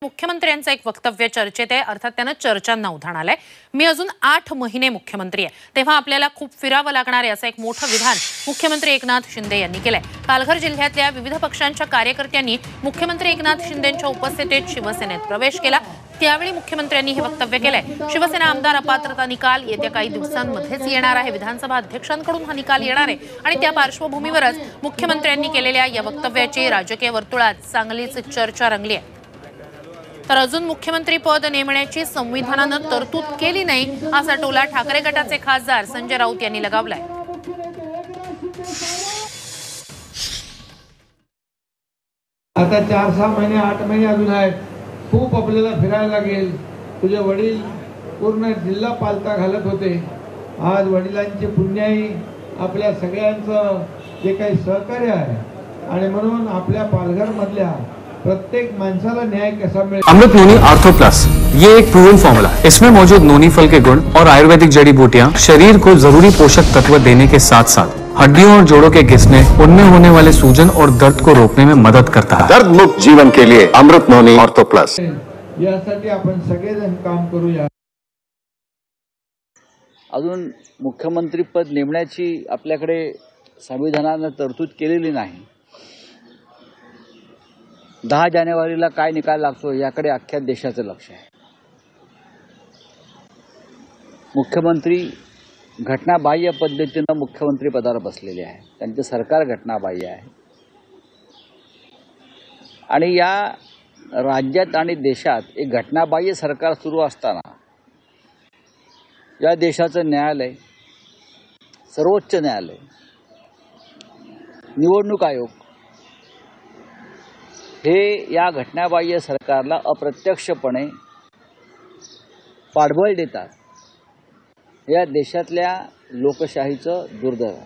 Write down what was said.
मुख्यमंत्र्यांचं एक वक्तव्य चर्चेत आहे, अर्थात त्यानं चर्चांना उधाण आलंय। मी अजून 8 महिने मुख्यमंत्री आहे, तेव्हा आपल्याला खूप फिरावं लागणार आहे, असं एक मोठं विधान मुख्यमंत्री एकनाथ शिंदे यांनी केलंय। पालघर जिल्ह्यातल्या विविध पक्षांच्या कार्यकर्त्यांनी मुख्यमंत्री एकनाथ शिंदेंच्या उपस्थितीत शिवसेनेत प्रवेश केला। त्यावेळी मुख्यमंत्र्यांनी हे वक्तव्य केलंय। शिवसेना आमदार अपात्रता निकाल येत्या काही दिवसांमध्येच येणार आहे। विधानसभा अध्यक्षांकडून हा निकाल येणार आहे आणि त्या पार्श्वभूमीवरच मुख्यमंत्र्यांनी केलेल्या या वक्तव्याची राजकीय वर्तुळात चांगलीच चर्चा रंगली आहे। तर अजून मुख्यमंत्री पद नेमण्याची संविधानानं तरतूद केली नाही, असा टोला ठाकरे गटाचे खासदार संजय राऊत यांनी लगावलाय। आता 4-6 महिने 8 महिने अजून आहेत, खूप आपल्याला फिरायला लागेल। तुझे वडील पूर्ण जिल्हा पालथा घालत होते, आज वडिलांची पुण्याई आपल्या सगळ्यांचं जे काही सहकार्य आहे आणि म्हणून आपल्या पालघर मधल्या प्रत्येक माणसाला न्याय कैसा मिले। अमृत नोनी आर्थो प्लस, ये एक प्रूवन फॉर्मूला है। इसमें मौजूद नोनी फल के गुण और आयुर्वेदिक जड़ी बूटियां शरीर को जरूरी पोषक तत्व देने के साथ साथ हड्डियों और जोड़ों के घिसने, उनमें होने वाले सूजन और दर्द को रोकने में मदद करता है। दर्द मुक्त जीवन के लिए अमृत नोनी आर्थो प्लस। यासाठी आपण सगळेजण काम करूया। अजून मुख्यमंत्री पद नेमण्याची आपल्याकडे संविधानाने तरतूद केलेली नाही। 10 जानेवारीला काय निकाल लागतो याकडे अख्ख्या देशाचं लक्ष आहे। मुख्यमंत्री घटनाबाह्य पद्धतीनं मुख्यमंत्री पदावर बसलेले आहे, त्यांचे सरकार घटनाबाह्य आहे आणि या राज्यात आणि देशात एक घटनाबाह्य सरकार सुरू असताना या देशाचं न्यायालय, सर्वोच्च न्यायालय, निवडणूक आयोग हे या घटनाबाह्य सरकारला अप्रत्यक्षपणे पाठबळ देतात। या देशातल्या लोकशाहीचं दुर्दैव आहे।